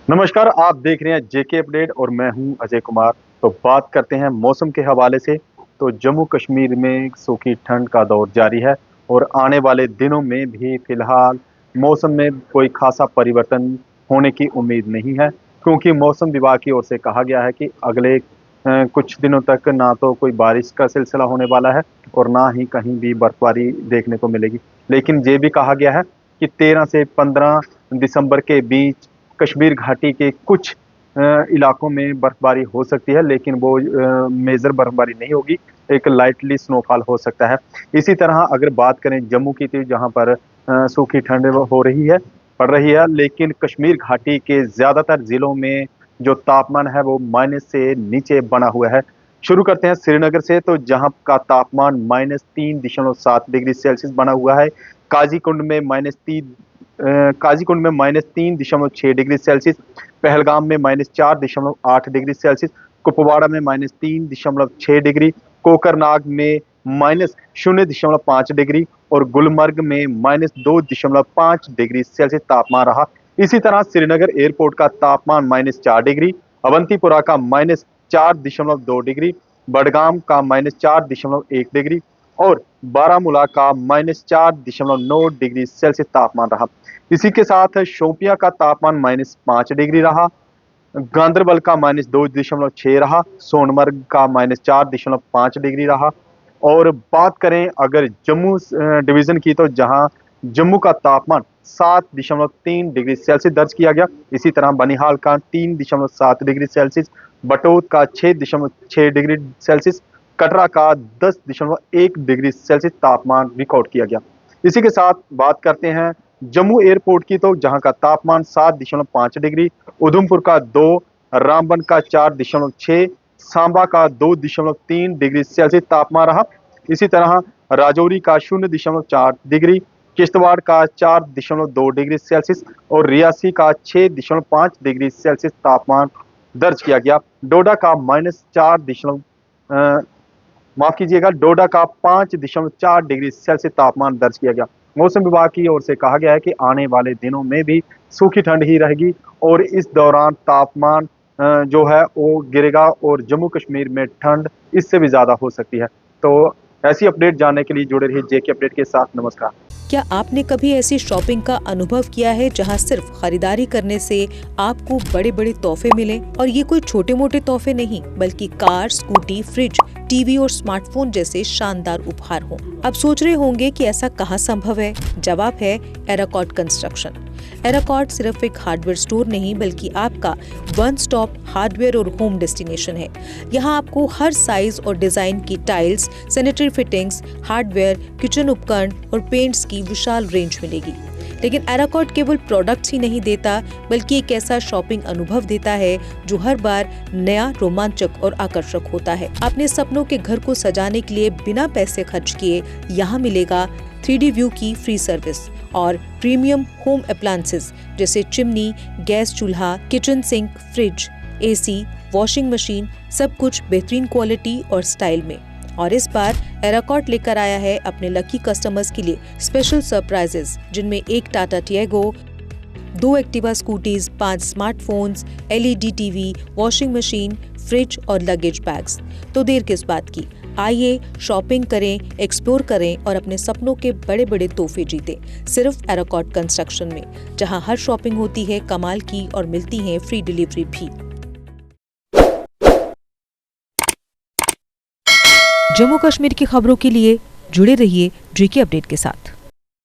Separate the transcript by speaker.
Speaker 1: नमस्कार, आप देख रहे हैं जेके अपडेट और मैं हूं अजय कुमार। तो बात करते हैं मौसम के हवाले से। तो जम्मू कश्मीर में सूखी ठंड का दौर जारी है और आने वाले दिनों में भी फिलहाल मौसम में कोई खासा परिवर्तन होने की उम्मीद नहीं है, क्योंकि मौसम विभाग की ओर से कहा गया है कि अगले कुछ दिनों तक ना तो कोई बारिश का सिलसिला होने वाला है और ना ही कहीं भी बर्फबारी देखने को मिलेगी। लेकिन ये भी कहा गया है कि 13 से 15 दिसंबर के बीच कश्मीर घाटी के कुछ इलाकों में बर्फबारी हो सकती है, लेकिन वो मेजर बर्फबारी नहीं होगी, एक लाइटली स्नोफॉल हो सकता है। इसी तरह अगर बात करें जम्मू की, तो जहाँ पर सूखी ठंड हो रही है, पड़ रही है, लेकिन कश्मीर घाटी के ज्यादातर जिलों में जो तापमान है वो माइनस से नीचे बना हुआ है। शुरू करते हैं श्रीनगर से, तो जहाँ का तापमान -3.7 डिग्री सेल्सियस बना हुआ है। काजीकुंड में -3.6 डिग्री सेल्सियस, पहलगाम में -4.8 डिग्री सेल्सियस, कुपवाड़ा में -3.6 डिग्री, कोकरनाग में -0.5 डिग्री और गुलमर्ग में -2.5 डिग्री सेल्सियस तापमान रहा। इसी तरह श्रीनगर एयरपोर्ट का तापमान -4 डिग्री, अवंतीपुरा का -4.2 डिग्री, बडगाम का -4.1 डिग्री और बारामूला का -4.9 डिग्री सेल्सियस तापमान रहा। इसी के साथ शोपियां का तापमान -5 डिग्री रहा, गांदरबल का -2.6 रहा, सोनमर्ग का -4.5 डिग्री रहा। और बात करें अगर जम्मू डिवीजन की, तो जहां जम्मू का तापमान 7.3 डिग्री सेल्सियस दर्ज किया गया। इसी तरह बनिहाल का 3.7 डिग्री सेल्सियस, बटोत का 6.6 डिग्री सेल्सियस, कटरा का 10.1 डिग्री सेल्सियस तापमान रिकॉर्ड किया गया। इसी के साथ बात करते हैं जम्मू एयरपोर्ट की, तो जहां का तापमान 7.5 डिग्री, उधमपुर का 2, रामबन का 4.6, सांबा का 2.3 डिग्री सेल्सियस तापमान रहा। इसी तरह राजौरी का 0.4 डिग्री, किश्तवाड़ का 4.2 डिग्री सेल्सियस और रियासी का 6.5 डिग्री सेल्सियस तापमान दर्ज किया गया। डोडा का माफ कीजिएगा, डोडा का 5.4 डिग्री सेल्सियस तापमान दर्ज किया गया। मौसम विभाग की ओर से कहा गया है कि आने वाले दिनों में भी सूखी ठंड ही रहेगी और इस दौरान तापमान जो है वो गिरेगा और जम्मू कश्मीर में ठंड इससे भी ज्यादा हो सकती है। तो ऐसी अपडेट जानने के लिए जुड़े रहिए जेके अपडेट के साथ। नमस्कार।
Speaker 2: क्या आपने कभी ऐसी शॉपिंग का अनुभव किया है जहां सिर्फ खरीदारी करने से आपको बड़े बड़े तोहफे मिले? और ये कोई छोटे मोटे तोहफे नहीं, बल्कि कार, स्कूटी, फ्रिज, टीवी और स्मार्टफोन जैसे शानदार उपहार हों। अब सोच रहे होंगे कि ऐसा कहाँ संभव है? जवाब है एराकॉर्ड कंस्ट्रक्शन। एराकॉर्ड सिर्फ एक हार्डवेयर स्टोर नहीं, बल्कि आपका वन स्टॉप हार्डवेयर और होम डेस्टिनेशन है। यहाँ आपको हर साइज और डिजाइन की tiles, sanitary fittings, hardware, kitchen उपकरण और पेंट्स की विशाल रेंज मिलेगी। लेकिन एराकॉर्ड केवल प्रोडक्ट्स ही नहीं देता, बल्कि एक ऐसा शॉपिंग अनुभव देता है जो हर बार नया, रोमांचक और आकर्षक होता है। अपने सपनों के घर को सजाने के लिए बिना पैसे खर्च किए यहाँ मिलेगा 3D व्यू की फ्री सर्विस और प्रीमियम होम अप्लायंसेस जैसे चिमनी, गैस चूल्हा, kitchen sink, fridge, AC, washing machine, सब कुछ बेहतरीन क्वालिटी और स्टाइल में। और इस बार एराकॉर्ड लेकर आया है अपने लकी कस्टमर्स के लिए स्पेशल सरप्राइजेस, जिनमें एक Tata Tiago, 2 Activa scooties, 5 smartphones, LED TV, washing machine, fridge और लगेज बैग्स। तो देर किस बात की, आइए शॉपिंग करें, एक्सप्लोर करें और अपने सपनों के बड़े बड़े तोहफे जीतें, सिर्फ एराकॉर्ड कंस्ट्रक्शन में, जहां हर शॉपिंग होती है कमाल की और मिलती है फ्री डिलीवरी भी। जम्मू कश्मीर की खबरों के लिए जुड़े रहिए जेके अपडेट के साथ।